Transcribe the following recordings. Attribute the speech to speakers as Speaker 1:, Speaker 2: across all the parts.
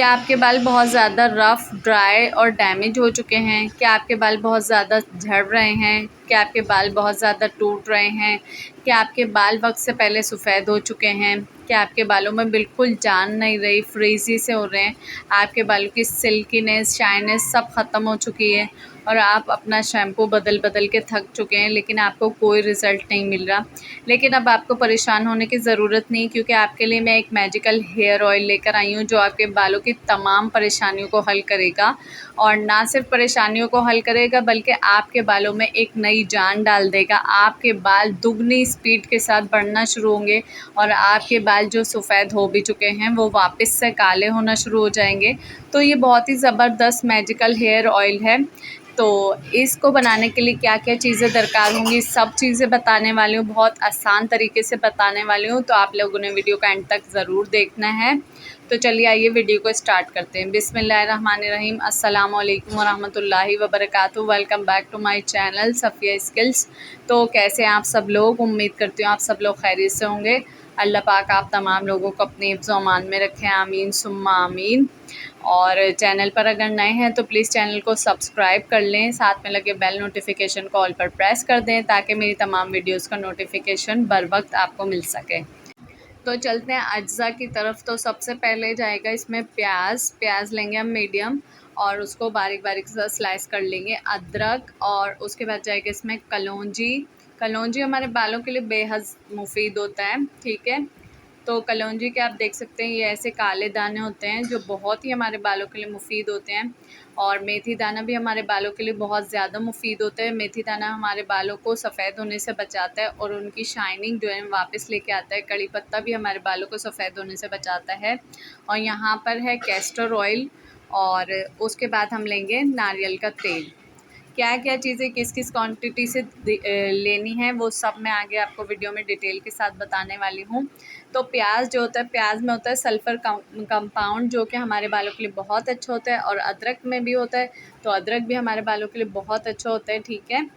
Speaker 1: क्या आपके बाल बहुत ज़्यादा रफ़, ड्राई और डैमेज हो चुके हैं? क्या आपके बाल बहुत ज़्यादा झड़ रहे हैं? क्या आपके बाल बहुत ज़्यादा टूट रहे हैं? क्या आपके बाल वक्त से पहले सफ़ेद हो चुके हैं? क्या आपके बालों में बिल्कुल जान नहीं रही, फ्रीज़ी से हो रहे हैं? आपके बालों की सिल्कीनेस, शाइनेस सब ख़त्म हो चुकी है और आप अपना शैम्पू बदल बदल के थक चुके हैं, लेकिन आपको कोई रिज़ल्ट नहीं मिल रहा। लेकिन अब आपको परेशान होने की ज़रूरत नहीं, क्योंकि आपके लिए मैं एक मैजिकल हेयर ऑयल लेकर आई हूँ जो आपके बालों की तमाम परेशानियों को हल करेगा। और ना सिर्फ परेशानियों को हल करेगा, बल्कि आपके बालों में एक नई जान डाल देगा। आपके बाल दुगनी स्पीड के साथ बढ़ना शुरू होंगे और आपके बाल जो सफ़ेद हो भी चुके हैं वो वापस से काले होना शुरू हो जाएंगे। तो ये बहुत ही ज़बरदस्त मैजिकल हेयर ऑयल है। तो इसको बनाने के लिए क्या क्या चीज़ें दरकार होंगी, सब चीज़ें बताने वाली हूँ, बहुत आसान तरीके से बताने वाली हूँ। तो आप लोगों ने वीडियो का एंड तक ज़रूर देखना है। तो चलिए आइए वीडियो को स्टार्ट करते हैं। बिस्मिल्लाहिर्रहमानिर्रहीम, अस्सलाम वालेकुम वरहमतुल्लाहि वबरकातुहू। Welcome back to my channel Safiya skills. तो कैसे हैं आप सब लोग? उम्मीद करती हूँ आप सब लोग खैरियत से होंगे। अल्लाह पाक आप तमाम लोगों को अपने हिफ्ज़ व अमान में रखें, आमीन सुम्मा आमीन। और चैनल पर अगर नए हैं तो प्लीज़ चैनल को सब्सक्राइब कर लें, साथ में लगे बेल नोटिफिकेशन को ऑल पर प्रेस कर दें ताकि मेरी तमाम वीडियोस का नोटिफिकेशन बर वक्त आपको मिल सके। तो चलते हैं अज्जा की तरफ। तो सबसे पहले जाएगा इसमें प्याज लेंगे हम मीडियम, और उसको बारीक बारीक सा स्लाइस कर लेंगे। अदरक, और उसके बाद जाएगा इसमें कलौंजी। कलौंजी हमारे बालों के लिए बेहद मुफीद होता है, ठीक है। तो कलौंजी के आप देख सकते हैं ये ऐसे काले दाने होते हैं जो बहुत ही हमारे बालों के लिए मुफीद होते हैं। और मेथी दाना भी हमारे बालों के लिए बहुत ज़्यादा मुफीद होता है। मेथी दाना हमारे बालों को सफ़ेद होने से बचाता है और उनकी शाइनिंग जो है वापस लेके आता है। कड़ी पत्ता भी हमारे बालों को सफ़ेद होने से बचाता है। और यहाँ पर है कैस्टर ऑयल, और उसके बाद हम लेंगे नारियल का तेल। क्या क्या चीज़ें किस किस क्वांटिटी से लेनी है वो सब मैं आगे आपको वीडियो में डिटेल के साथ बताने वाली हूँ। तो प्याज जो होता है, प्याज में होता है सल्फ़र कंपाउंड जो कि हमारे बालों के लिए बहुत अच्छा होता है, और अदरक में भी होता है। तो अदरक भी हमारे बालों के लिए बहुत अच्छा होता है, ठीक है।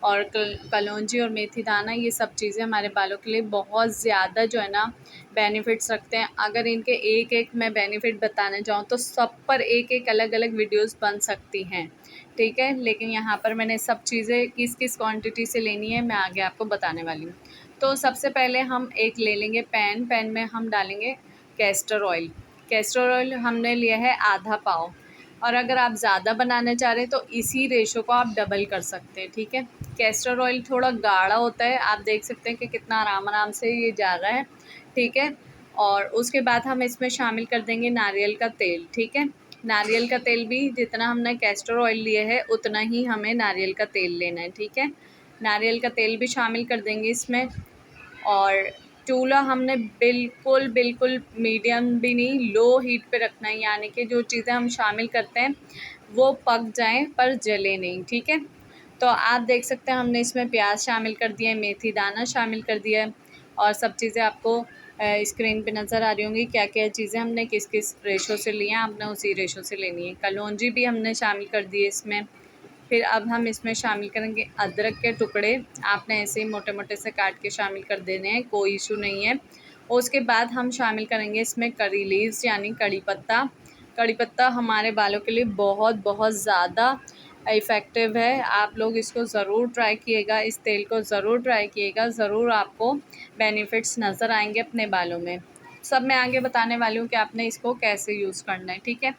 Speaker 1: और कलौंजी और मेथी दाना, ये सब चीज़ें हमारे बालों के लिए बहुत ज़्यादा जो है ना बेनिफिट्स रखते हैं। अगर इनके एक एक मैं बेनिफिट बताने जाऊँ तो सब पर एक एक अलग अलग वीडियोस बन सकती हैं, ठीक है। लेकिन यहाँ पर मैंने सब चीज़ें किस किस क्वांटिटी से लेनी है मैं आगे आपको बताने वाली हूँ। तो सबसे पहले हम एक ले लेंगे पैन में हम डालेंगे कैस्टर ऑयल। कैस्टर ऑयल हमने लिया है आधा पाव, और अगर आप ज़्यादा बनाना चाह रहे हैं तो इसी रेशो को आप डबल कर सकते हैं, ठीक है। कैस्टर ऑयल थोड़ा गाढ़ा होता है, आप देख सकते हैं कि कितना आराम आराम से ये जा रहा है, ठीक है। और उसके बाद हम इसमें शामिल कर देंगे नारियल का तेल, ठीक है। नारियल का तेल भी जितना हमने कैस्टर ऑयल लिया है उतना ही हमें नारियल का तेल लेना है, ठीक है। नारियल का तेल भी शामिल कर देंगे इसमें। और चूल्हा हमने बिल्कुल बिल्कुल मीडियम भी नहीं, लो हीट पे रखना है, यानी कि जो चीज़ें हम शामिल करते हैं वो पक जाएं पर जले नहीं, ठीक है। तो आप देख सकते हैं हमने इसमें प्याज शामिल कर दिया है, मेथी दाना शामिल कर दिया है, और सब चीज़ें आपको स्क्रीन पे नज़र आ रही होंगी क्या क्या चीज़ें हमने किस किस रेशो से ली हैं, आपने उसी रेशो से लेनी है। कलौंजी भी हमने शामिल कर दी है इसमें। फिर अब हम इसमें शामिल करेंगे अदरक के टुकड़े, आपने ऐसे ही मोटे मोटे से काट के शामिल कर देने हैं, कोई इशू नहीं है। उसके बाद हम शामिल करेंगे इसमें करी लीव्स यानी कड़ी पत्ता। कड़ी पत्ता हमारे बालों के लिए बहुत बहुत ज़्यादा इफ़ेक्टिव है, आप लोग इसको ज़रूर ट्राई किएगा, इस तेल को ज़रूर ट्राई किएगा, ज़रूर आपको बेनिफिट्स नज़र आएंगे अपने बालों में। सब मैं आगे बताने वाली हूँ कि आपने इसको कैसे यूज़ करना है, ठीक है।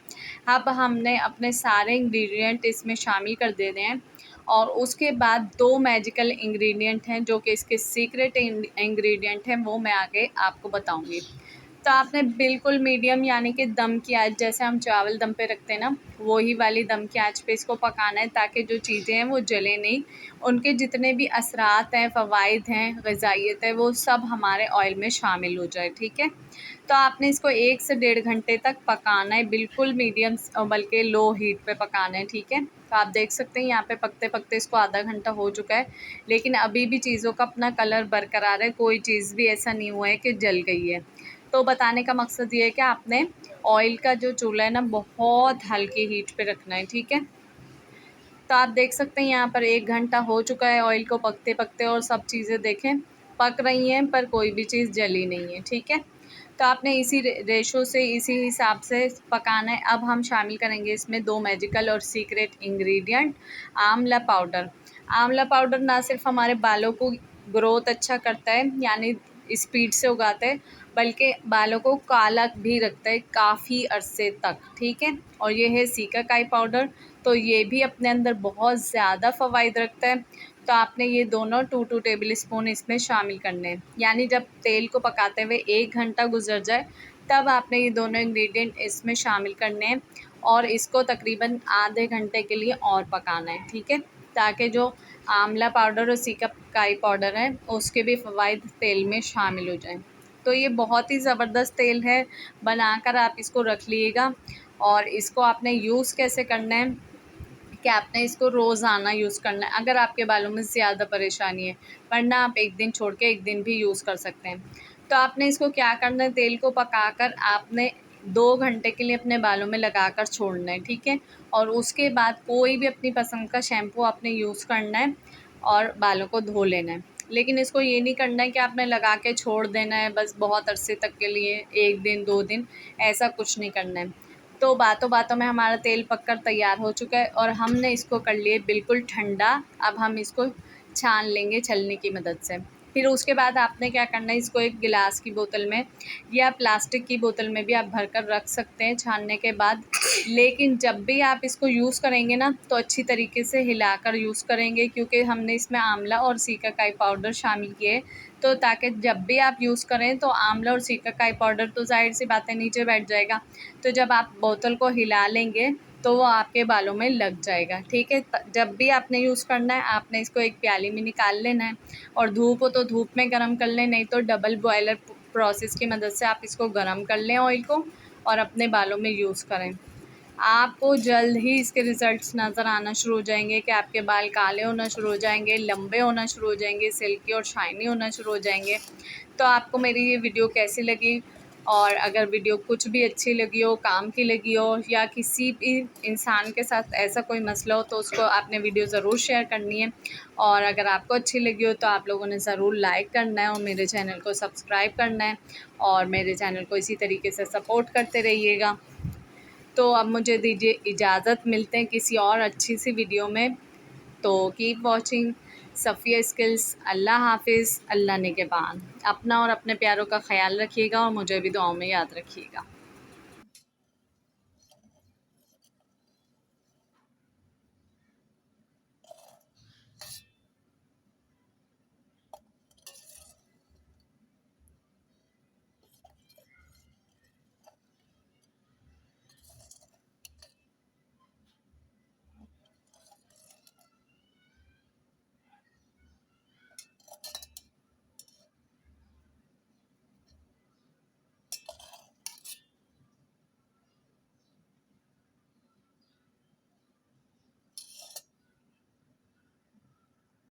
Speaker 1: अब हमने अपने सारे इंग्रेडिएंट इसमें शामिल कर देने हैं, और उसके बाद दो मैजिकल इंग्रेडिएंट हैं जो कि इसके सीक्रेट इंग्रेडिएंट हैं, वो मैं आगे आपको बताऊंगी। तो आपने बिल्कुल मीडियम यानी कि दम की आंच, जैसे हम चावल दम पे रखते हैं ना, वही वाली दम की आंच पे इसको पकाना है ताकि जो चीज़ें हैं वो जले नहीं। उनके जितने भी असरात हैं, फ़वाइद हैं, ग़िज़ाइयत है, वो सब हमारे ऑयल में शामिल हो जाए, ठीक है। तो आपने इसको 1 से 1.5 घंटे तक पकाना है, बिल्कुल मीडियम बल्कि लो हीट पे पकाना है, ठीक है। तो आप देख सकते हैं यहाँ पे पकते पकते इसको आधा घंटा हो चुका है, लेकिन अभी भी चीज़ों का अपना कलर बरकरार है, कोई चीज़ भी ऐसा नहीं हुआ है कि जल गई है। तो बताने का मकसद ये है कि आपने ऑयल का जो चूल्हा है ना बहुत हल्की हीट पे रखना है, ठीक है। तो आप देख सकते हैं यहाँ पर 1 घंटा हो चुका है ऑयल को पकते पकते, और सब चीज़ें देखें पक रही हैं पर कोई भी चीज़ जली नहीं है, ठीक है। तो आपने इसी रेशो से, इसी हिसाब से पकाना है। अब हम शामिल करेंगे इसमें 2 मैजिकल और सीक्रेट इंग्रेडिएंट, आंवला पाउडर। आंवला पाउडर ना सिर्फ हमारे बालों को ग्रोथ अच्छा करता है, यानी स्पीड से उगाता है, बल्कि बालों को काला भी रखता है काफ़ी अरसे तक, ठीक है। और ये है सीकाकाई पाउडर, तो ये भी अपने अंदर बहुत ज़्यादा फ़वाइद रखता है। तो आपने ये दोनों 2 टेबल स्पून इसमें शामिल करने हैं, यानी जब तेल को पकाते हुए 1 घंटा गुजर जाए तब आपने ये दोनों इंग्रेडिएंट इसमें शामिल करने हैं और इसको तकरीबन आधे घंटे के लिए और पकाना है, ठीक है, ताकि जो आंवला पाउडर और सीकाकाई पाउडर है उसके भी फ़वाइद तेल में शामिल हो जाएं। तो ये बहुत ही ज़बरदस्त तेल है, बनाकर आप इसको रख लीजिएगा। और इसको आपने यूज़ कैसे करना है कि आपने इसको रोज़ाना यूज़ करना है अगर आपके बालों में ज़्यादा परेशानी है, वरना आप एक दिन छोड़ के एक दिन भी यूज़ कर सकते हैं। तो आपने इसको क्या करना है, तेल को पकाकर आपने 2 घंटे के लिए अपने बालों में लगाकर छोड़ना है, ठीक है। और उसके बाद कोई भी अपनी पसंद का शैम्पू आपने यूज़ करना है और बालों को धो लेना है। लेकिन इसको ये नहीं करना है कि आपने लगा के छोड़ देना है बस बहुत अरसे तक के लिए, 1 दिन 2 दिन, ऐसा कुछ नहीं करना है। तो बातों बातों में हमारा तेल पककर तैयार हो चुका है और हमने इसको कर लिए बिल्कुल ठंडा। अब हम इसको छान लेंगे छलनी की मदद से। फिर उसके बाद आपने क्या करना है, इसको एक गिलास की बोतल में या प्लास्टिक की बोतल में भी आप भरकर रख सकते हैं छानने के बाद। लेकिन जब भी आप इसको यूज़ करेंगे ना, तो अच्छी तरीके से हिलाकर यूज़ करेंगे, क्योंकि हमने इसमें आंवला और सीकाकाई पाउडर शामिल किए। तो ताकि जब भी आप यूज़ करें तो आंवला और सीकाकाई पाउडर तो ज़ाहिर सी बात है नीचे बैठ जाएगा, तो जब आप बोतल को हिला लेंगे तो वो आपके बालों में लग जाएगा, ठीक है। जब भी आपने यूज़ करना है आपने इसको एक प्याली में निकाल लेना है और धूप हो तो धूप में गर्म कर लें, नहीं तो डबल बॉयलर प्रोसेस की मदद से आप इसको गर्म कर लें ऑयल को और अपने बालों में यूज़ करें। आपको जल्द ही इसके रिज़ल्ट्स नज़र आना शुरू हो जाएंगे कि आपके बाल काले होना शुरू हो जाएंगे, लंबे होना शुरू हो जाएंगे, सिल्की और शाइनी होना शुरू हो जाएंगे। तो आपको मेरी ये वीडियो कैसी लगी, और अगर वीडियो कुछ भी अच्छी लगी हो, काम की लगी हो, या किसी भी इंसान के साथ ऐसा कोई मसला हो, तो उसको आपने वीडियो ज़रूर शेयर करनी है। और अगर आपको अच्छी लगी हो तो आप लोगों ने ज़रूर लाइक करना है और मेरे चैनल को सब्सक्राइब करना है और मेरे चैनल को इसी तरीके से सपोर्ट करते रहिएगा। तो अब मुझे दीजिए इजाज़त, मिलते हैं किसी और अच्छी सी वीडियो में। तो कीप वॉचिंग सफ़िया स्किल्स। अल्लाह हाफिज़, अल्लाह निगहबान। अपना और अपने प्यारों का ख्याल रखिएगा और मुझे भी दुआओं में याद रखिएगा।